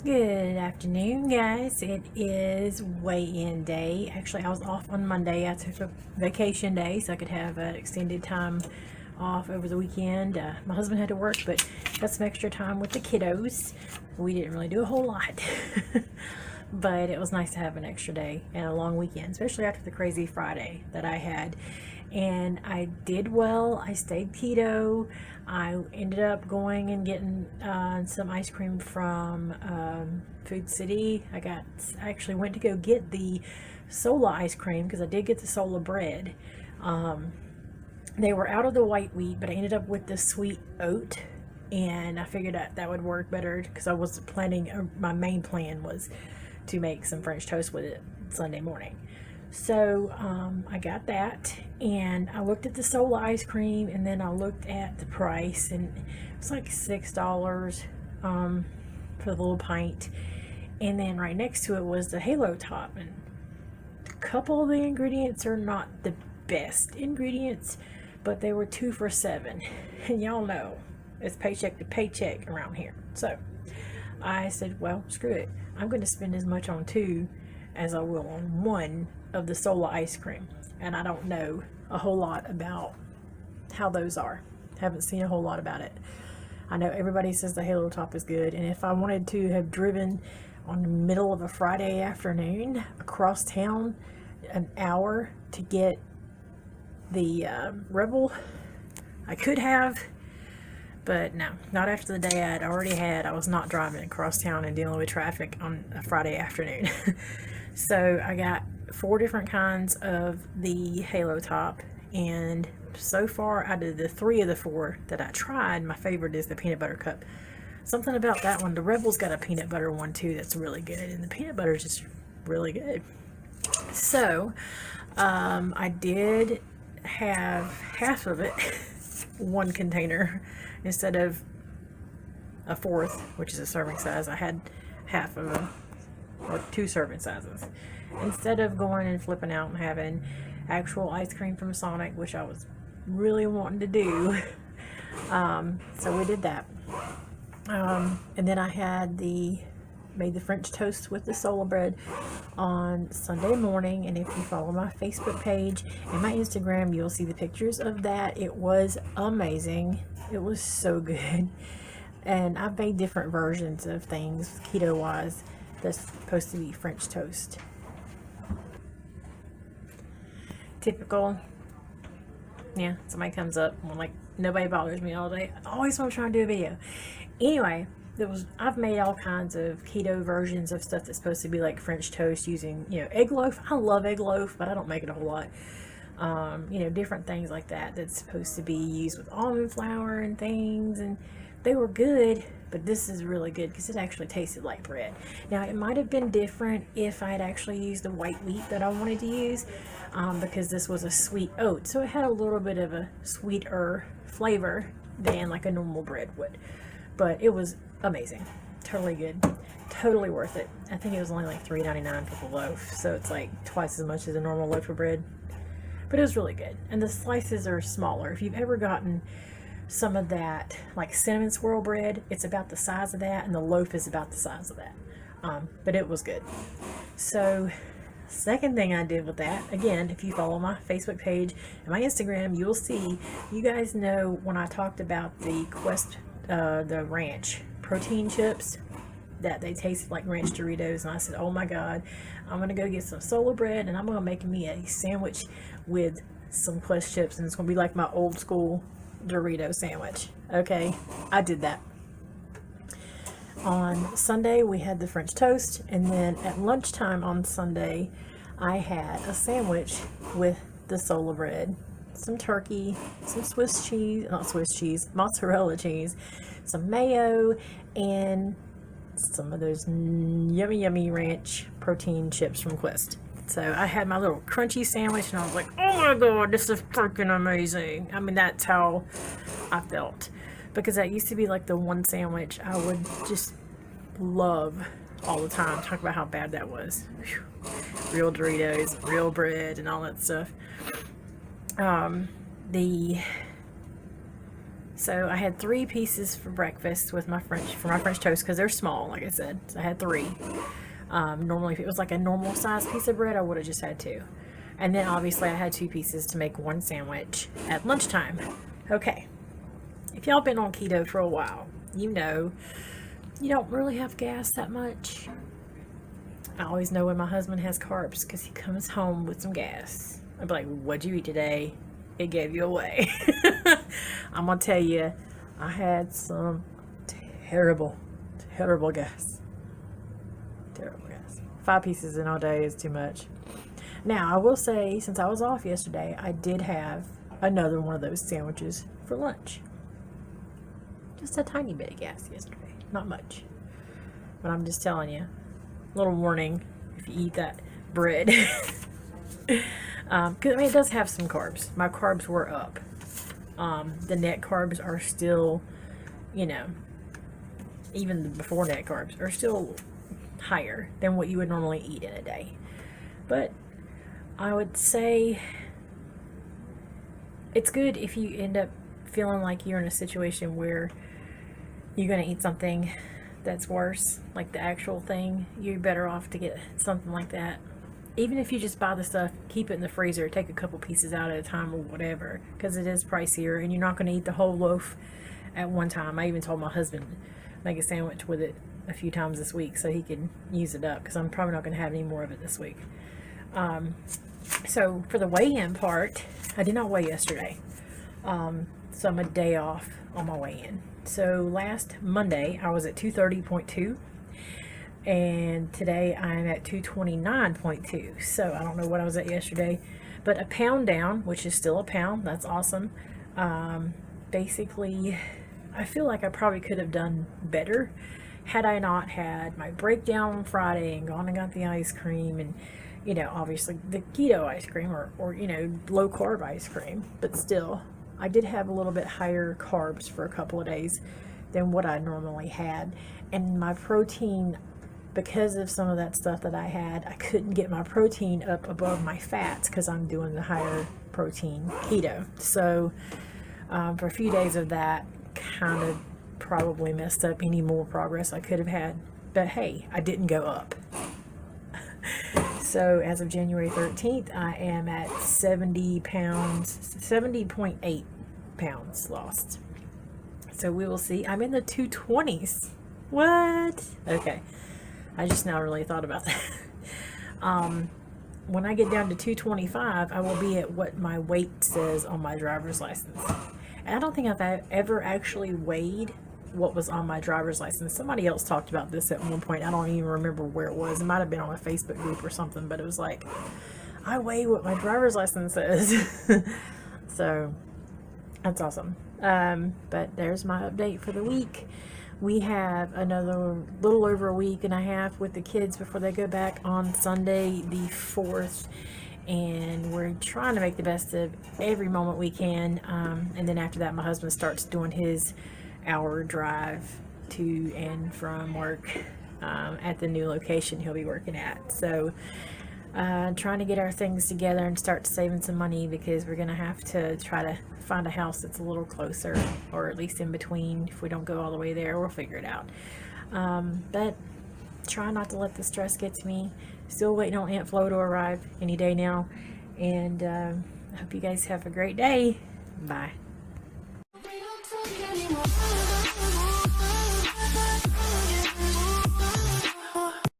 Good afternoon, guys. It is weigh-in day. Actually, I was off on Monday. I took a vacation day so I could have an extended time off over the weekend. My husband had to work, but got some extra time with the kiddos. We didn't really do a whole lot, but it was nice to have an extra day and a long weekend, especially after the crazy Friday that I had. And I did well. I stayed keto. I ended up going and getting some ice cream from Food City. I actually went to go get the Sola ice cream because I did get the Sola bread. They were out of the white wheat, but I ended up with the sweet oat, and I figured that would work better because I was planning. My main plan was to make some French toast with it Sunday morning. So I got that, and I looked at the Sola ice cream, and then I looked at the price, and it was like $6 for the little pint. And then right next to it was the Halo Top, and a couple of the ingredients are not the best ingredients, but they were 2 for $7, and y'all know it's paycheck to paycheck around here. So I said, well, screw it. I'm going to spend as much on 2 as I will on 1 of the Sola ice cream. And I don't know a whole lot about how those are. Haven't seen a whole lot about it. I know everybody says the Halo Top is good, and if I wanted to have driven on the middle of a Friday afternoon across town an hour to get the Rebel, I could have, but no, not after the day I'd already had. I was not driving across town and dealing with traffic on a Friday afternoon. So I got 4 different kinds of the Halo Top, and so far out of the 3 of the 4 that I tried, my favorite is the peanut butter cup. Something about that one. The Rebel's got a peanut butter one too that's really good, and the peanut butter is just really good. So I did have half of it, 1 container, instead of a 4th, which is a serving size. I had half of them, or 2 serving sizes, instead of going and flipping out and having actual ice cream from Sonic, which I was really wanting to do. So we did that, and then I had made the French toast with the Sola bread on Sunday morning. And if you follow my Facebook page and my Instagram, you'll see the pictures of that. It was amazing. It was so good. And I've made different versions of things keto wise that's supposed to be French toast. Typical. Yeah, somebody comes up and like, nobody bothers me all day. I always want to try and do a video. Anyway, I've made all kinds of keto versions of stuff that's supposed to be like French toast using, egg loaf. I love egg loaf, but I don't make it a whole lot. Different things like that that's supposed to be used with almond flour and things, and they were good, but this is really good because it actually tasted like bread. Now, it might have been different if I had actually used the white wheat that I wanted to use, because this was a sweet oat, so it had a little bit of a sweeter flavor than like a normal bread would. But it was amazing. Totally good. Totally worth it. I think it was only like $3.99 for the loaf, so it's like twice as much as a normal loaf of bread. But it was really good. And the slices are smaller. If you've ever gotten some of that like cinnamon swirl bread, it's about the size of that, and the loaf is about the size of that. But it was good. So second thing I did with that, again, if you follow my Facebook page and my Instagram, you'll see, you guys know when I talked about the Quest, the ranch protein chips, that they tasted like ranch Doritos, and I said, oh my god, I'm gonna go get some Sola bread and I'm gonna make me a sandwich with some Quest chips, and it's gonna be like my old school Dorito sandwich. Okay, I did that. On Sunday we had the French toast, and then at lunchtime on Sunday I had a sandwich with the Sola bread, some turkey, some mozzarella cheese, some mayo, and some of those yummy ranch protein chips from Quest. So I had my little crunchy sandwich, and I was like, oh my god, this is freaking amazing. I mean, that's how I felt, because that used to be like the one sandwich I would just love all the time. Talk about how bad that was. Whew. Real Doritos, real bread, and all that stuff. The So I had 3 pieces for breakfast with my French toast, because they're small, like I said. So I had 3. Normally, if it was like a normal size piece of bread, I would have just had 2. And then obviously I had 2 pieces to make 1 sandwich at lunchtime. Okay, if y'all been on keto for a while, you know you don't really have gas that much. I always know when my husband has carbs because he comes home with some gas. I'd be like, what'd you eat today? It gave you away. I'm gonna tell you, I had some terrible gas. Terrible gas. 5 pieces in all day is too much. Now, I will say, since I was off yesterday, I did have another one of those sandwiches for lunch. Just a tiny bit of gas yesterday. Not much. But I'm just telling you, little warning if you eat that bread. Because I mean, it does have some carbs. My carbs were up. The net carbs are still, you know, even the before net carbs are still higher than what you would normally eat in a day. But I would say it's good if you end up feeling like you're in a situation where you're going to eat something that's worse, like the actual thing. You're better off to get something like that. Even if you just buy the stuff, keep it in the freezer, take a couple pieces out at a time or whatever, because it is pricier and you're not going to eat the whole loaf at one time. I even told my husband make a sandwich with it a few times this week so he can use it up, because I'm probably not going to have any more of it this week. So for the weigh-in part, I did not weigh yesterday. So I'm a day off on my weigh-in. So last Monday I was at 230.2. And today I'm at 229.2. So I don't know what I was at yesterday, but a pound down, which is still a pound. That's awesome. Basically, I feel like I probably could have done better had I not had my breakdown on Friday and gone and got the ice cream and, you know, obviously the keto ice cream or you know, low carb ice cream. But still, I did have a little bit higher carbs for a couple of days than what I normally had. And my protein, because of some of that stuff that I had, I couldn't get my protein up above my fats because I'm doing the higher protein keto. So for a few days of that, kind of probably messed up any more progress I could have had. But hey, I didn't go up. So as of January 13th, I am at 70 pounds, 70.8 pounds lost. So we will see. I'm in the 220s. What? Okay. I just now really thought about that. When I get down to 225, I will be at what my weight says on my driver's license. And I don't think I've ever actually weighed what was on my driver's license. Somebody else talked about this at one point. I don't even remember where it was. It might have been on a Facebook group or something, but it was like, I weigh what my driver's license says. So that's awesome. But there's my update for the week. We have another little over a week and a half with the kids before they go back on Sunday the 4th, and we're trying to make the best of every moment we can. And then after that, my husband starts doing his hour drive to and from work at the new location he'll be working at. So trying to get our things together and start saving some money, because we're gonna have to try to find a house that's a little closer, or at least in between. If we don't go all the way there, we'll figure it out. But try not to let the stress get to me. Still waiting on Aunt Flo to arrive any day now. And I hope you guys have a great day. Bye.